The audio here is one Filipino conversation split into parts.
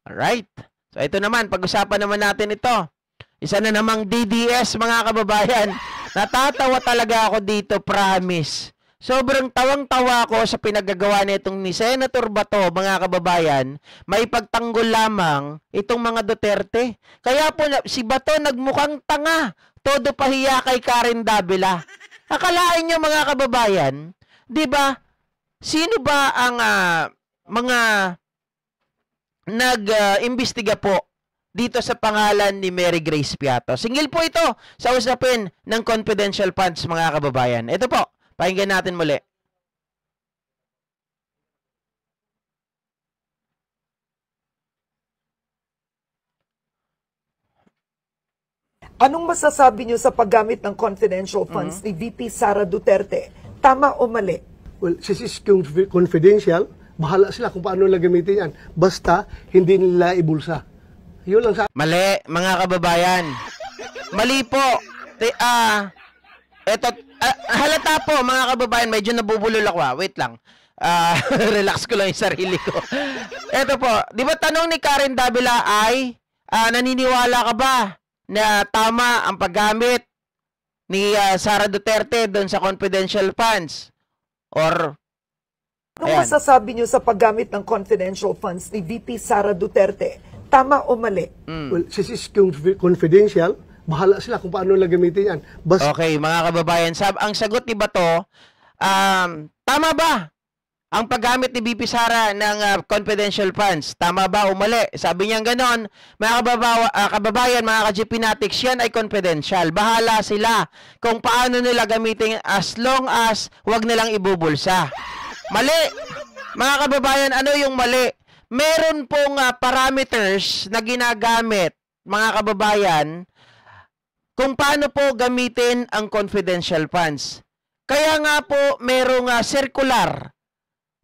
Alright. So ito naman, pag-usapan naman natin ito. Isa na namang DDS, mga kababayan. Natatawa talaga ako dito, promise. Sobrang tawang-tawa ko sa pinagagawa nitong ni Senator Bato, mga kababayan. May pagtanggol lamang itong mga Duterte. Kaya po si Bato nagmukhang tanga. Todo pahiya kay Karen Davila. Akalain nyo, mga kababayan, di ba, sino ba ang mga nag-imbestiga po dito sa pangalan ni Mary Grace Piato? Singil po ito sa usapin ng confidential funds, mga kababayan. Ito po, pakinggan natin muli. Anong masasabi niyo sa paggamit ng confidential funds ni VP Sara Duterte? Tama o mali? Well, this is confidential. Bahala sila kung paano nila gamitin yan. Basta, hindi nila ibulsa. Yun lang sa... Mali, mga kababayan. Mali po. Eto, halata po, mga kababayan. Medyo nabubulol ako. Wait lang. Relax ko lang yung sarili ko. Eto po. Di ba tanong ni Karen Davila ay, naniniwala ka ba na tama ang paggamit ni Sara Duterte doon sa confidential funds? Or... Anong masasabi niyo sa paggamit ng confidential funds ni VP Sara Duterte? Tama o mali? Well, this is confidential. Bahala sila kung paano nila gamitin yan. Basta... Okay, mga kababayan, ang sagot ni Bato, tama ba ang paggamit ni VP Sara ng confidential funds? Tama ba o mali? Sabi niya ganon, mga kababayan, mga ka-GP Natics, yan ay confidential. Bahala sila kung paano nila gamitin as long as wag nilang ibubulsa. Mali! Mga kababayan, ano yung mali? Meron pong parameters na ginagamit, mga kababayan, kung paano po gamitin ang confidential funds. Kaya nga po, merong circular.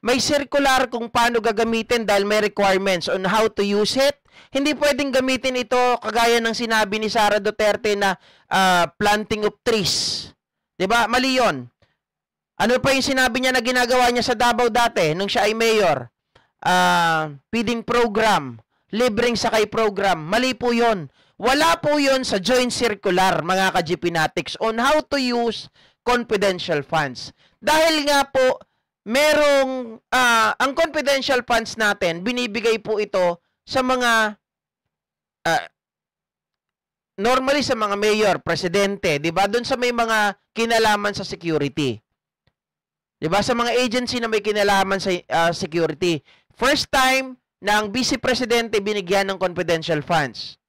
May circular kung paano gagamitin dahil may requirements on how to use it. Hindi pwedeng gamitin ito kagaya ng sinabi ni Sara Duterte na planting of trees. 'Di ba? Mali 'yon. Ano pa yung sinabi niya na ginagawa niya sa Davao dati nung siya ay mayor? Feeding program, libreng sakay program. Mali po 'yon. Wala po 'yon sa joint circular, mga ka-GP Natics, on how to use confidential funds. Dahil nga po merong ang confidential funds natin, binibigay po ito sa mga normally sa mga mayor, presidente, 'di ba? Doon sa may mga kinalaman sa security. 'Di ba? Sa mga agency na may kinalaman sa security. First time na ang vice presidente binigyan ng confidential funds.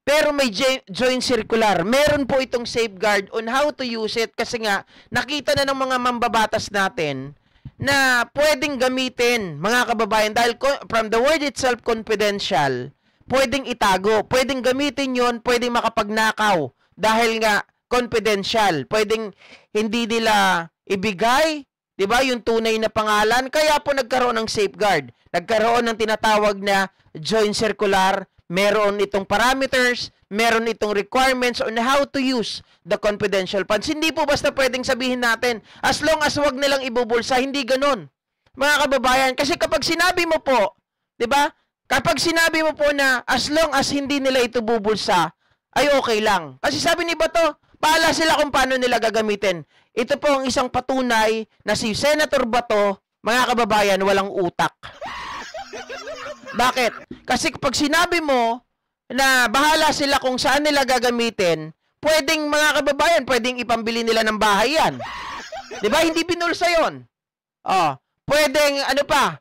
Pero may joint circular. Meron po itong safeguard on how to use it kasi nga nakita na ng mga mambabatas natin na pwedeng gamitin, mga kababayan, dahil from the word itself, confidential, pwedeng itago, pwedeng gamitin yon, pwedeng makapagnakaw dahil nga confidential, pwedeng hindi nila ibigay, 'di ba, yung tunay na pangalan. Kaya po nagkaroon ng safeguard, nagkaroon ng tinatawag na joint circular, meron itong parameters, meron itong requirements on how to use the confidential funds. Hindi po basta pwedeng sabihin natin, as long as wag nilang ibubulsa, hindi ganun. Mga kababayan, kasi kapag sinabi mo po, 'di ba? Kapag sinabi mo po na as long as hindi nila ito bubulsa, ay okay lang. Kasi sabi ni Bato, bahala sila kung paano nila gagamitin. Ito po ang isang patunay na si Senator Bato, mga kababayan, walang utak. Bakit? Kasi kapag sinabi mo na bahala sila kung saan nila gagamitin, pwedeng, mga kababayan, pwedeng ipambili nila ng bahay yan. 'Di ba? Hindi binulsa 'yon. Pwedeng ano pa?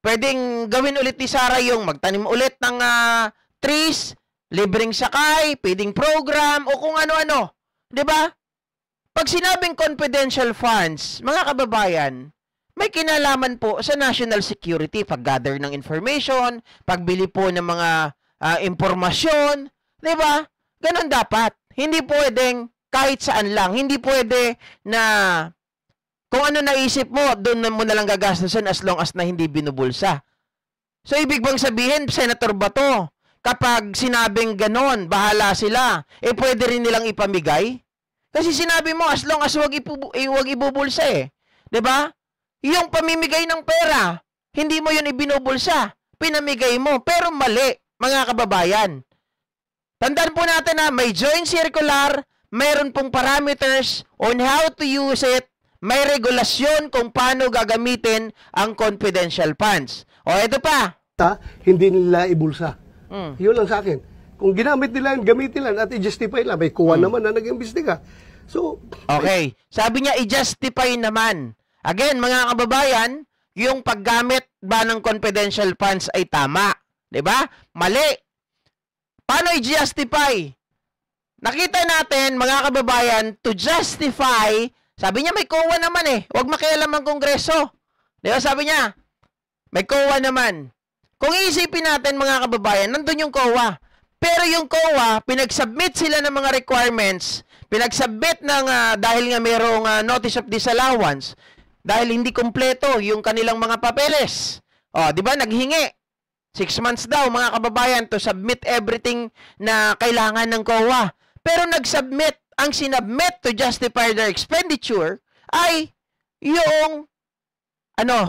Pwedeng gawin ulit ni Sara yung magtanim ulit ng trees, libreng sakay, feeding program o kung ano-ano. 'Di ba? Pag sinabing confidential funds, mga kababayan, may kinalaman po sa national security, pag-gather ng information, pagbili po ng mga impormasyon, 'di ba? Ganon dapat. Hindi pwedeng kahit saan lang. Hindi pwede na kung ano naisip mo, doon mo na lang gagastusin as long as na hindi binubulsa. So, ibig bang sabihin, Senator Bato, kapag sinabing ganon, bahala sila, pwede rin nilang ipamigay? Kasi sinabi mo, as long as wag ibubulsa 'di ba? Yung pamimigay ng pera, hindi mo yun ibinubulsa. pinamigay mo. Pero mali, mga kababayan. Tandaan po natin na may joint circular, mayroon pong parameters on how to use it, may regulasyon kung paano gagamitin ang confidential funds. O, ito pa. Hindi nila ibulsa. Yun lang sa akin. Kung ginamit nila, gamitin lang at i-justify lang. May kuha naman na nag-imbestiga. So, okay. Sabi niya, i-justify naman. Again, mga kababayan, yung paggamit ba ng confidential funds ay tama. 'Di ba? Mali. Paano i-justify? Nakita natin, mga kababayan, to justify, sabi niya may COA naman eh. Huwag makialam ang Kongreso. 'Di ba? Sabi niya, may COA naman. Kung iisipin natin, mga kababayan, nandun yung COA. Pero yung COA, pinag-submit sila ng mga requirements, pinag-submit ng, dahil nga mayroong notice of disallowance, dahil hindi kompleto yung kanilang mga papeles. O, di ba, naghingi. 6 months daw, mga kababayan, to submit everything na kailangan ng COA. Pero nag-submit, ang sinubmit to justify their expenditure ay yung,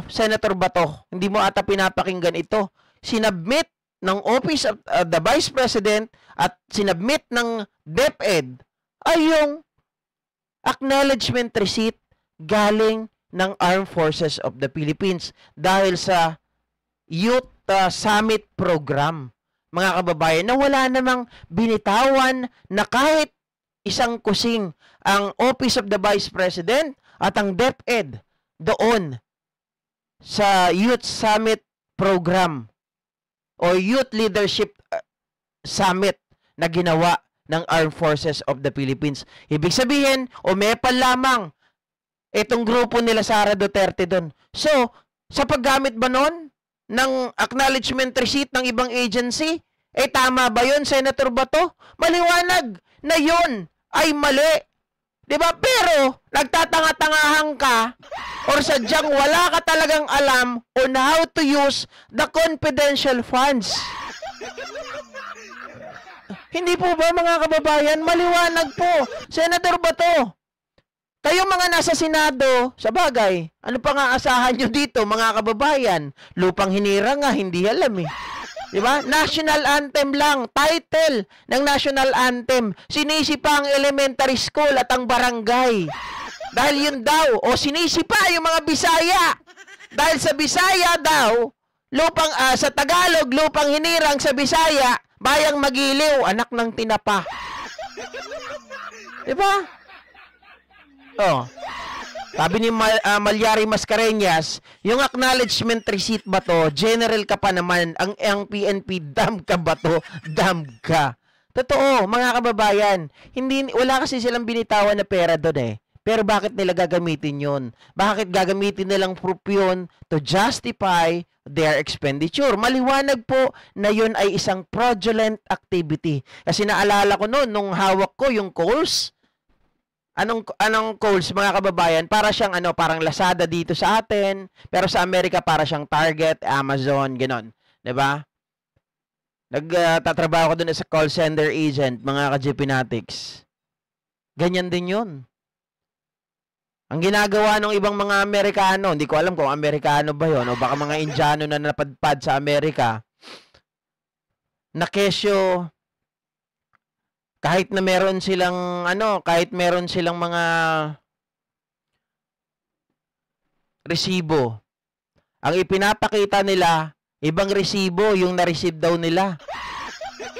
Senator Bato, hindi mo ata pinapakinggan ito. Sinubmit ng Office of the Vice President at sinubmit ng DepEd ay yung acknowledgement receipt galing ng Armed Forces of the Philippines dahil sa Youth Summit Program. Mga kababayan, na wala namang binitawan na kahit isang kusing ang Office of the Vice President at ang DepEd doon sa Youth Summit Program o Youth Leadership Summit na ginawa ng Armed Forces of the Philippines. Ibig sabihin, umepal lamang itong grupo nila Sara Duterte doon. So, sa paggamit ba nun ng acknowledgement receipt ng ibang agency, tama ba yun, Senator Bato? Maliwanag na yun ay mali. Diba? Pero, nagtatanga-tangahan ka or sadyang wala ka talagang alam on how to use the confidential funds. Hindi po ba, mga kababayan? Maliwanag po. Senator Bato, kayo mga nasa Senado, sa bagay, ano pa nga asahan nyo dito, mga kababayan? Lupang hinira nga, hindi alam eh. Diba? National Anthem lang, title ng National Anthem. Sinisi pa ang elementary school at ang barangay. Dahil yun daw, o sinisi pa yung mga Bisaya. Dahil sa Bisaya daw, sa Tagalog, lupang hinirang sa Bisaya, bayang magiliw, anak ng tinapa. Diba? Oh. Sabi ni Malyari Mascareñas, yung acknowledgement receipt ba to, general ka pa naman, ang PNP, dam ka ba to? Dam ka. Totoo, mga kababayan, wala kasi silang binitawan na pera doon eh. Pero bakit nila gagamitin yun? Bakit gagamitin nilang proof yun to justify their expenditure? Maliwanag po na yun ay isang fraudulent activity. Kasi naalala ko noon, nung hawak ko yung calls, Anong calls, mga kababayan? Para siyang parang Lazada dito sa atin, pero sa Amerika para siyang Target, Amazon, gano'n. 'Di ba? Nagtatrabaho ko doon sa call center agent, mga ka-Jeepinatics. Ganyan din 'yun. Ang ginagawa ng ibang mga Amerikano, hindi ko alam kung Amerikano ba 'yon o baka mga Indiano na napadpad sa Amerika, na kesyo kahit meron silang mga resibo, ang ipinapakita nila, ibang resibo yung na-receive daw nila.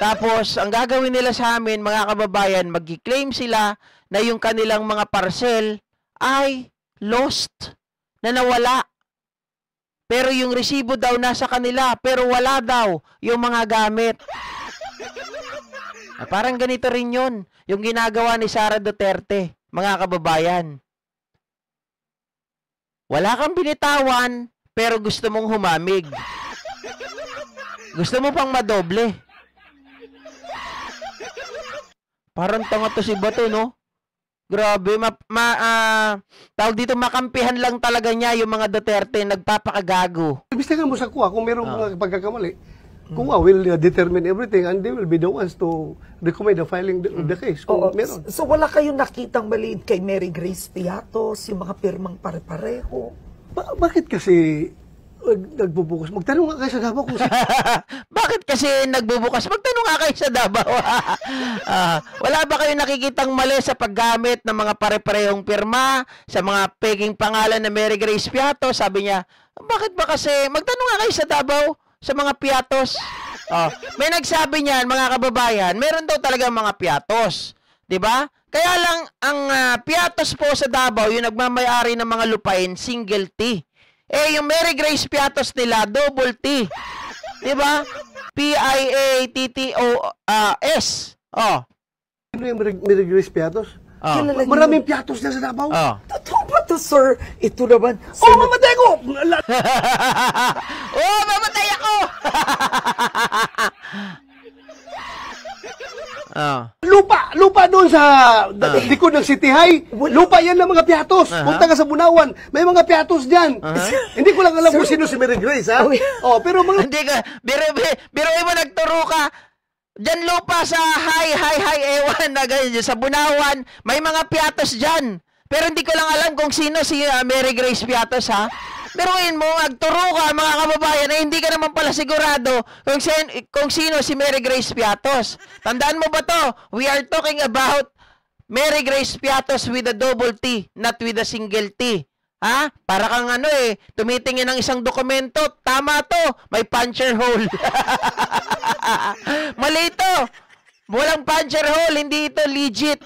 Tapos, ang gagawin nila sa amin, mga kababayan, mag-claim sila na yung kanilang mga parcel ay lost, na nawala. Pero yung resibo daw nasa kanila, pero wala daw yung mga gamit. Parang ganito rin yun, yung ginagawa ni Sara Duterte, mga kababayan. Wala kang binitawan, pero gusto mong humamig. Gusto mo pang madoble. Parang tanga to si Bato, no? Grabe, tawag dito, makampihan lang talaga niya yung mga Duterte, nagpapakagago. Ibistigan mo sa kuha kung mayroong mga pagkakamali. Kuha will determine everything and they will be the ones to recommend the filing of the case kung meron. So wala kayong nakitang maliit kay Mary Grace Piatos, yung mga pirmang pare-pareho? Bakit kasi nagbubukas. Magtanong nga kayo sa Davao kung Bakit kasi nagbubukas? Magtanong nga kayo sa Davao. Wala ba kayo nakikitang mali sa paggamit ng mga pare-parehong pirma sa mga peking pangalan na Mary Grace Piatos? Sabi niya, bakit ba kasi? Magtanong nga kayo sa Davao sa mga Piatos. May nagsabi niyan, mga kababayan, meron daw talaga mga Piatos. 'Di ba? Kaya lang ang Piatos po sa Davao, yung nagmamay-ari ng mga lupain, single T. Yung Mary Grace Piatos nila, double T. 'Di ba? Piattos. sino yung Mary Grace Piatos? Kilala niyo- Maraming Piatos na sa Davao. Totoo ba to, sir? Ito naman, Mamatay ko! Mamatay ako. Lupa doon sa likod ng City High. Lupa yan ng mga Piatos. Punta ka sa Bunawan, may mga Piatos diyan. Hindi ko lang alam kung sino si Mary Grace, ha? Pero mga Hindi ka, biro mo nagturo ka. Diyan lupa sa ewan na ganyan, sa Bunawan, may mga Piatos diyan. Pero hindi ko lang alam kung sino si Mary Grace Piatos, ha? Biruin mo, magturo ka mga kababayan na hindi ka naman pala sigurado kung sino si Mary Grace Piatos. Tandaan mo ba to? We are talking about Mary Grace Piatos with a double T, not with a single T. Ha? Para kang tumitingin ng isang dokumento. Tama to, may puncher hole. Mali ito. Walang puncher hole, hindi ito legit.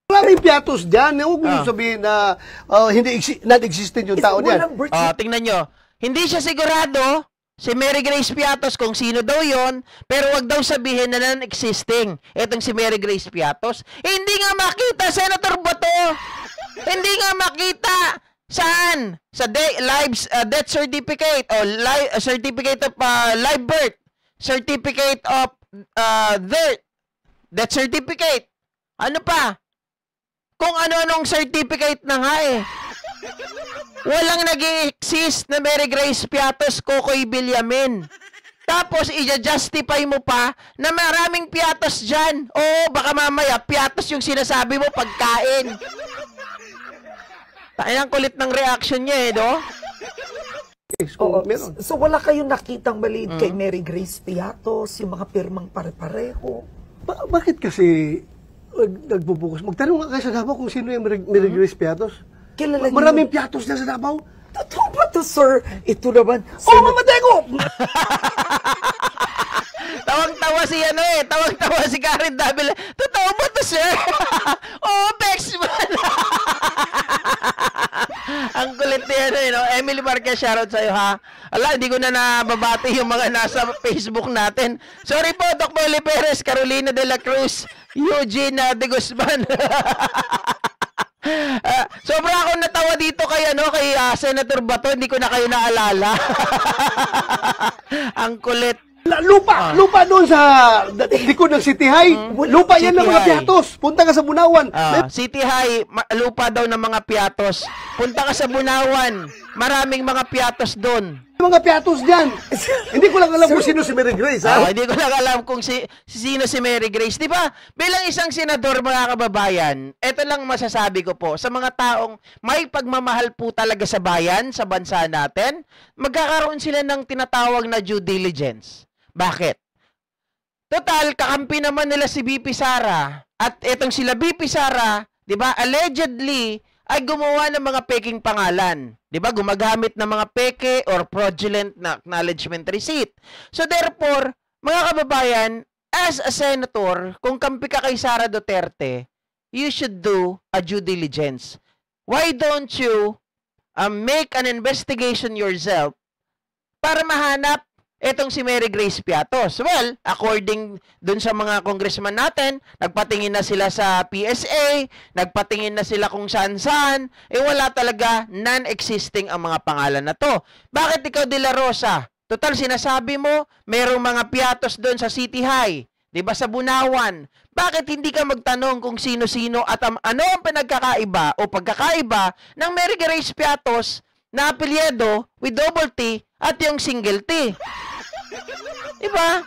maraming Piatos diyan. Huwag mo sabihin na non-existent yung tao diyan. Tingnan nyo. Hindi siya sigurado si Mary Grace Piatos kung sino daw yon, pero wag daw sabihin na non-existing etong si Mary Grace Piatos. Hindi nga makita, Senator Bato. Hindi nga makita. Saan? Sa death certificate o certificate of live birth, certificate of death certificate. Ano pa? Kung ano-anong certificate na nga Walang nag-i-exist na Mary Grace Piatos, Kokoy Villamin. Tapos, i-justify mo pa na maraming Piatos dyan. Baka mamaya, Piatos yung sinasabi mo, pagkain. Ang kulit ng reaction niya no? So wala kayong nakitang maliit kay Mary Grace Piatos, yung mga pirmang pare-pareho? Bakit kasi nagbubukas? Magtanong nga kayo sa Davao kung sino yung Mary Grace Piatos. Kilala niyo- Maraming Piatos na sa Davao. Totoo ba to, sir? Ito naman, Mamatay ko! Tawang-tawa si Karen Davila. Totoo ba to, sir? Bexman! Ang kulit niya, Emily Marquez, shoutout sa'yo, ha? Hindi ko na nababati yung mga nasa Facebook natin. Sorry po, Doc Molly Perez, Carolina de la Cruz, Eugene de Guzman. Sobra ako natawa dito kay Senator Bato, hindi ko na kayo naalala. Ang kulit. Lupa doon sa likod ng City High. Lupa yan ng City mga High. Piatos. Punta ka sa Bunawan. City High, lupa daw ng mga Piatos. Punta ka sa Bunawan, maraming mga Piatos doon. May mga Piatos diyan. Hindi ko lang alam kung sino si Mary Grace, ha? Hindi ko lang alam kung sino si Mary Grace. Di ba? Bilang isang senador, mga kababayan, ito lang masasabi ko po, sa mga taong may pagmamahal po talaga sa bayan, sa bansa natin, magkakaroon sila ng tinatawag na due diligence. Bakit? Total, kakampi naman nila si BP Sara. At etong sila BP Sara, di ba, allegedly, ay gumawa ng mga peking pangalan. Di ba? Gumagamit ng mga peke or fraudulent na acknowledgement receipt. So therefore, mga kababayan, as a senator, kung kampi ka kay Sara Duterte, you should do a due diligence. Why don't you make an investigation yourself para mahanap etong si Mary Grace Piatos? Well, according dun sa mga congressman natin, nagpatingin na sila sa PSA, nagpatingin na sila kung saan-saan, wala talaga, non-existing ang mga pangalan na to. Bakit ikaw, De La Rosa? Total, sinasabi mo, merong mga Piatos doon sa City High, di ba, sa Bunawan. Bakit hindi ka magtanong kung sino-sino at ano ang pinagkakaiba o pagkakaiba ng Mary Grace Piatos na apelyido with double T at yung single T? Diba?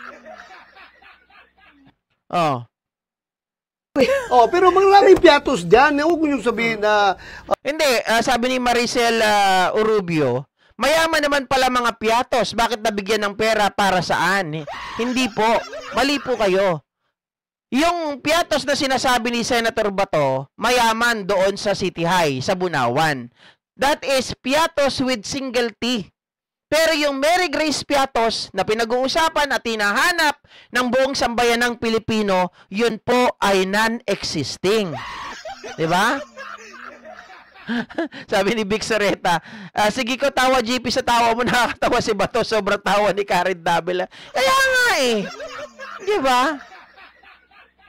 Pero maraming Piatos diyan. Huwag mo yung sabihin na Hindi, sabi ni Maricel Urubio, Mayaman naman pala mga piatos. Bakit nabigyan ng pera para saan? Hindi po. Mali po kayo. Yung piatos na sinasabi ni Senator Bato, mayaman doon sa City High, sa Bunawan. That is piatos with single T. Pero yung Mary Grace Piatos na pinag-uusapan at hinahanap ng buong sambayan ng Pilipino, yun po ay non-existing. Diba? Sabi ni Vic Soreta, sige ko tawa GP sa tawa mo, nakakatawa si Bato, sobrang tawa ni Karen Davila. Kaya nga eh. Diba?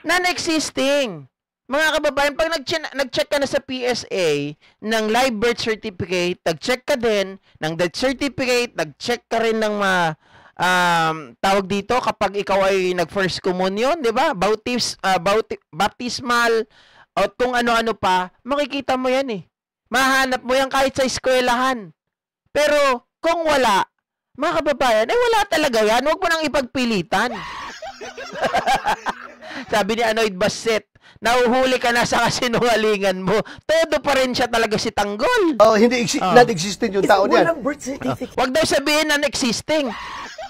Non-existing. Mga kababayan, pag nag-check ka na sa PSA ng live birth certificate, nag-check ka din ng death certificate, nag-check ka rin ng tawag dito kapag ikaw ay nag-first communion, di ba? Baptismal, o kung ano-ano pa, makikita mo yan eh. Mahanap mo yan kahit sa eskwelahan. Pero kung wala, mga kababayan, wala talaga yan. Huwag mo nang ipagpilitan. Sabi ni Anoid Bassett, nauhuli ka na sa kasinungalingan mo. Todo pa rin siya talaga si Tanggol. Non-existing yung tao niyan. Walang birth certificate. Wag daw sabihin non-existing.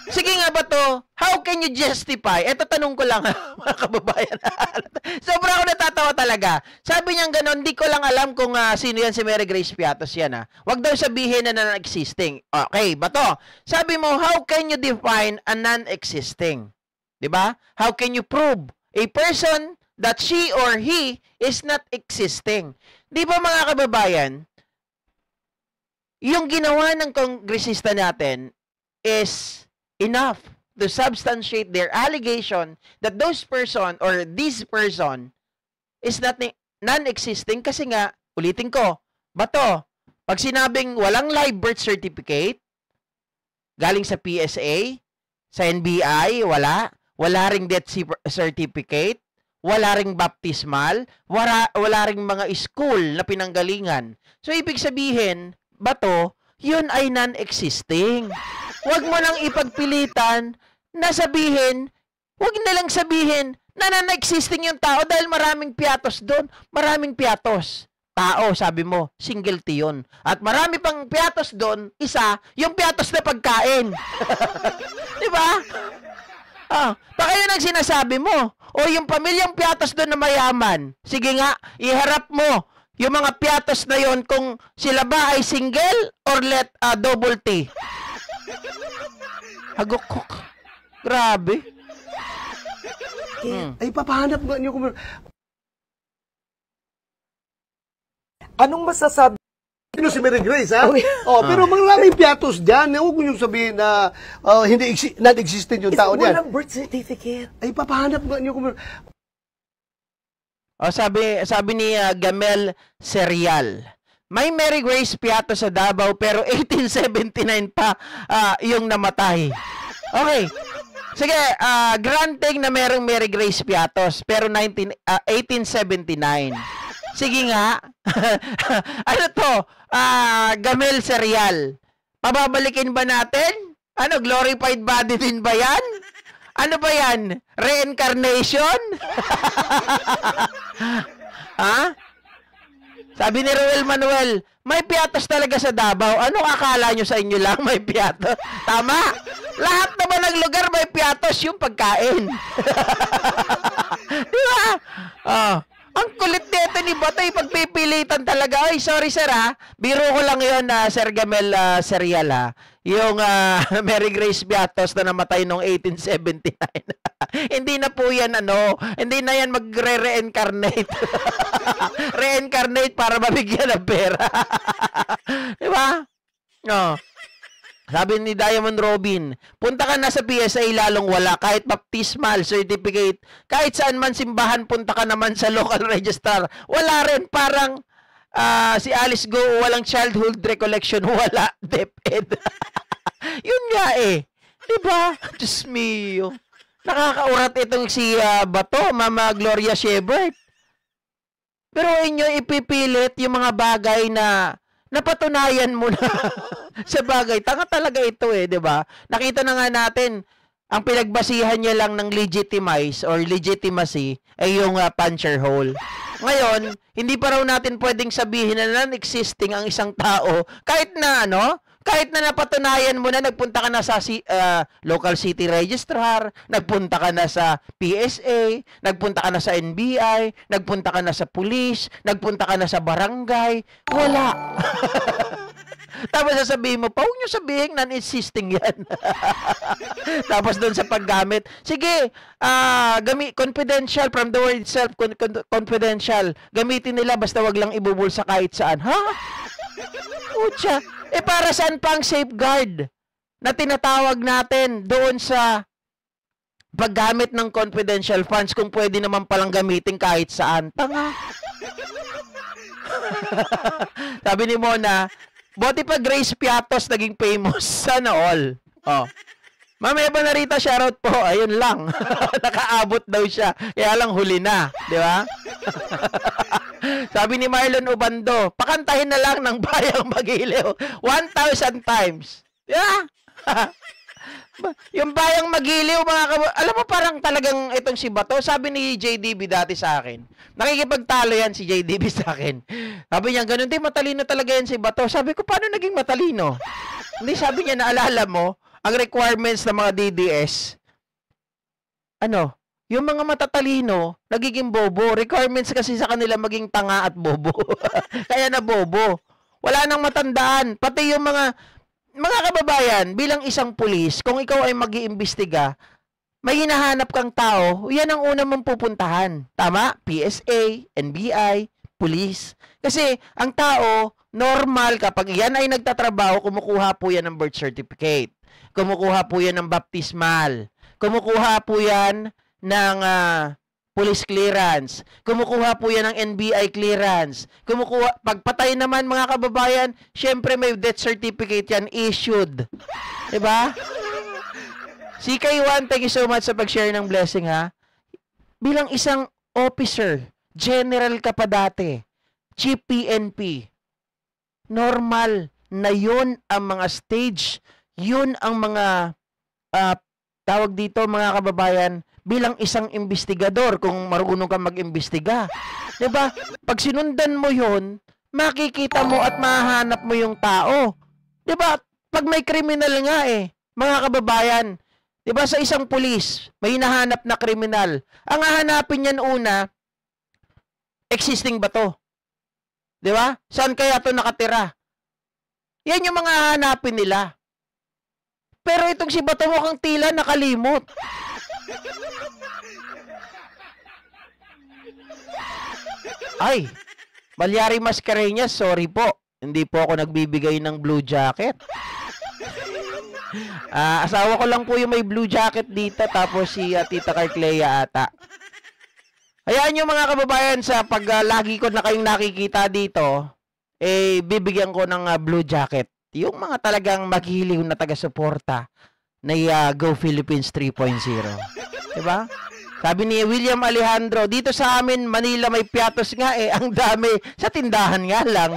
Sige nga ba to? How can you justify? Eto tanong ko lang, mga kababayan. Sobrang ako natatawa talaga. Sabi niya gano'n, di ko lang alam kung sino yan si Mary Grace Piatos yan. Wag daw sabihin na non-existing. Okay, Bato. Sabi mo, how can you define a non-existing? Diba? How can you prove a person that she or he is not existing? Di ba mga kababayan, yung ginawa ng kongresista natin is enough to substantiate their allegation that those person or this person is not non-existing kasi nga, ulitin ko, Bato, pag sinabing walang live birth certificate, galing sa PSA, sa NBI, wala ring death certificate, wala ring baptismal, wala ring mga school na pinanggalingan. So, ibig sabihin, Bato, yun ay non-existing. Huwag mo nang ipagpilitan na sabihin, huwag na lang sabihin na non-existing yung tao dahil maraming piatos doon. Maraming piatos. Tao, sabi mo, single T yun. At marami pang piatos doon, isa, yung piatos na pagkain. Di ba? Baka yun ang sinasabi mo. O yung pamilyang piatos doon na mayaman. Sige nga, iharap mo yung mga piatos na yon kung sila ba ay single or double T. Hagok. Grabe. Ay, papahanap nga niyo kung... Anong masasabi? Sino si Mary Grace, ha? Oh, pero maraming piatos dyan. Huwag mo yung sabihin na non-existent yung tao dyan. Walang birth certificate. Ay, papahanap nga niyo kung... Sabi ni Gamel Serial, may Mary Grace Piatos sa Davao pero 1879 pa yung namatay. Okay. Sige, granting na merong Mary Grace Piatos pero 1879. Sige nga. Ano to? Gamel Serial. Pababalikin ba natin? Ano, glorified body din ba yan? Ano ba yan? Reincarnation? Sabi ni Roel Manuel, may piatos talaga sa Davao. Ano akala nyo sa inyo lang may piatos? Tama. Lahat naman ng lugar may piatos yung pagkain. Di ba? Ang kulit nito ni Batay, pagpipilitan talaga. Ay, sorry sir biro ko lang yun, Sir Gamel Serial yung Mary Grace Piatos na namatay noong 1879. Hindi na po yan, hindi na yan magre-reincarnate. Reincarnate para mabigyan ng pera. Diba? Sabi ni Diamond Robin, punta ka na sa PSA lalong wala, kahit baptismal, certificate, kahit saan man simbahan, punta ka naman sa local registrar. Wala rin, parang si Alice Go, walang childhood recollection, wala, DepEd. Yun nga diba? Diyos mio. Nakakaurat itong si Bato, Mama Gloria Shebert. Pero inyo ipipilit yung mga bagay na napatunayan mo na sa bagay. Tanga talaga ito di ba? Nakita na nga natin, ang pinagbasihan niya lang ng legitimize or legitimacy ay yung puncher hole. Ngayon, hindi pa raw natin pwedeng sabihin na non-existing ang isang tao kahit na Kahit na napatunayan mo na, nagpunta ka na sa local city registrar, nagpunta ka na sa PSA, nagpunta ka na sa NBI, nagpunta ka na sa police, nagpunta ka na sa barangay, wala. Tapos sasabihin mo, huwag nyo sabihin non-existing yan. Tapos doon sa paggamit, sige, confidential, from the word itself, confidential. Gamitin nila, basta wag lang ibubulsa kahit saan. Ha? Ucha. Para saan pa ang safeguard na tinatawag natin doon sa paggamit ng confidential funds kung pwede naman palang gamitin kahit saan? Tanga. Sabi ni Mona, buti pa Grace Piatos naging famous. Sana all. Oh. Ma'am Eva Narita, shoutout po. Ayun lang. Nakaabot daw siya. Kaya lang huli na. Di ba? Sabi ni Marlon Ubando, pakantahin na lang ng Bayang Magiliw 1,000 times. Yeah. Yung Bayang Magiliw, alam mo parang talagang itong si Bato, sabi ni JDB dati sa akin, nakikipagtalo yan si JDB sa akin. Sabi niya, ganun din, matalino talaga yan si Bato. Sabi ko, paano naging matalino? Hindi, sabi niya, naalala mo, ang requirements ng mga DDS, yung mga matatalino, nagiging bobo. Requirements kasi sa kanila maging tanga at bobo. Kaya na bobo. Wala nang matandaan. Pati yung mga kababayan, bilang isang pulis, kung ikaw ay mag-iimbestiga, may hinahanap kang tao, yan ang una mong pupuntahan. Tama? PSA, NBI, police. Kasi ang tao, normal, kapag yan ay nagtatrabaho, kumukuha po yan ng birth certificate. Kumukuha po yan ng baptismal. Kumukuha po yan ng police clearance. Kumukuha po yan ng NBI clearance. Pagpatay naman mga kababayan, syempre may death certificate yan issued. Diba? CK1, thank you so much sa pag-share ng blessing ha. Bilang isang officer, general ka pa dati, chief PNP, normal na yun ang mga stage, yun ang mga tawag dito mga kababayan, bilang isang investigador kung marunong kang mag-imbestiga. 'Di ba? Pag sinundan mo 'yon, makikita mo at mahanap mo yung tao. 'Di ba? Pag may kriminal nga mga kababayan, 'di ba sa isang pulis, may hinahanap na kriminal. Ang hahanapin niyan una, existing ba 'to? 'Di ba? Saan kaya 'to nakatira? Yan yung mga hahanapin nila. Pero itong si Bato mukhang tila nakalimot. Ay, Malyari Mascareñas, sorry po. Hindi po ako nagbibigay ng blue jacket. Asawa ko lang po yung may blue jacket dito, tapos si Tita Carclea ata. Hayaan nyo mga kababayan, sa pag lagi ko na kayong nakikita dito, bibigyan ko ng blue jacket. Yung mga talagang maghiliw na taga-suporta na Go Philippines 3.0. Diba? Sabi ni William Alejandro, dito sa amin, Manila may piatos nga ang dami. Sa tindahan nga lang.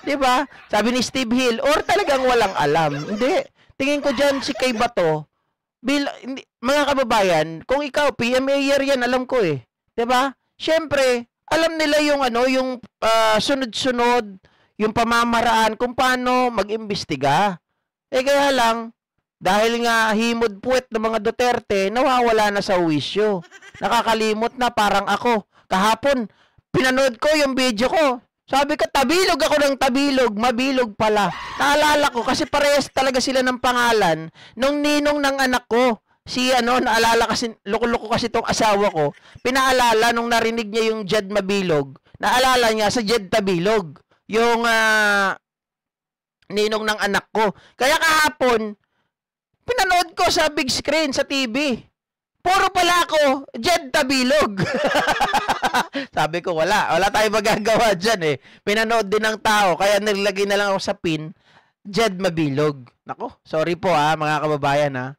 Diba? Sabi ni Steve Hill, or talagang walang alam. Hindi. Tingin ko dyan si Kay Bato, mga kababayan, kung ikaw, PMAyer yan, alam ko Diba? Siyempre, alam nila yung yung sunod-sunod, yung pamamaraan kung paano mag-imbestiga. Kaya lang, dahil nga himod puwet ng mga Duterte, nawawala na sa wisyo. Nakakalimot na parang ako. Kahapon, pinanood ko yung video ko. Sabi ko, tabilog ako ng tabilog, mabilog pala. Naalala ko, kasi parehas talaga sila ng pangalan nung ninong ng anak ko. Si naalala kasi, loko-loko kasi itong asawa ko, pinaalala nung narinig niya yung Jed Mabilog, naalala niya sa Jed Tabilog. Yung ninong ng anak ko. Kaya kahapon, pinanood ko sa big screen, sa TV. Puro pala ako, Jed Tabilog. Sabi ko, wala tayong magagawa dyan Pinanood din ng tao, kaya nilagay na lang ako sa pin, Jed Mabilog. Nako, sorry po mga kababayan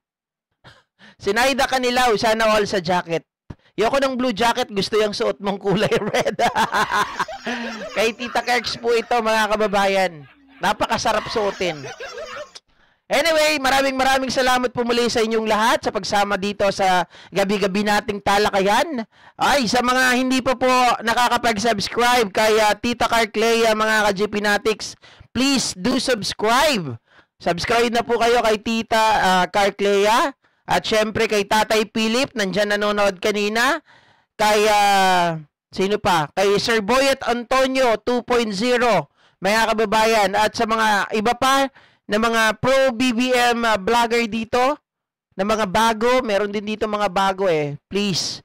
Sinaida Kanilaw, sana all sa jacket. Yoko ng blue jacket, gusto yung suot mong kulay red. Kay Tita Kerks po ito, mga kababayan. Napakasarap suotin. Anyway, maraming salamat po muli sa inyong lahat sa pagsama dito sa gabi-gabi nating talakayan. Ay, sa mga hindi pa po nakakapag-subscribe kay Tita Carclea, mga ka-GP Natics, please do subscribe. Subscribe na po kayo kay Tita Carclea. At syempre kay Tatay Philip, nandyan nanonood kanina. Kay, sino pa? Kay Sir Boyet Antonio 2.0, mga kababayan. At sa mga iba pa na mga pro BBM vlogger dito, na mga bago, meron din dito mga bago Please,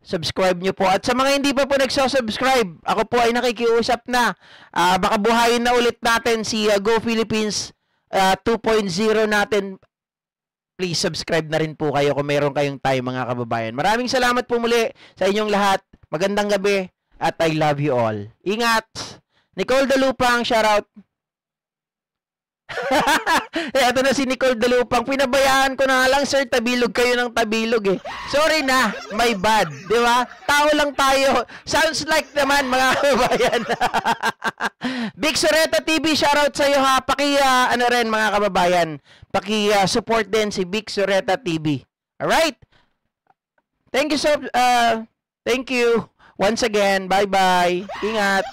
subscribe nyo po. At sa mga hindi pa po nagsasubscribe, ako po ay nakikiusap na. Baka buhayin na ulit natin si Go Philippines 2.0 natin. Please subscribe na rin po kayo kung meron kayong time, mga kababayan. Maraming salamat po muli sa inyong lahat. Magandang gabi at I love you all. Ingat! Nicole Dalupang, shoutout. Ito na si Nicole Dalupang. Pinabayaan ko na lang, sir, tabilog kayo ng tabilog Sorry na, my bad. Di ba? Tao lang tayo. Sounds like naman, mga kababayan. Big Soreta TV, shoutout sa iyo ha. Ano rin, mga kababayan. Support din si Big Soreta TV. Alright? Thank you once again. Bye-bye. Ingat.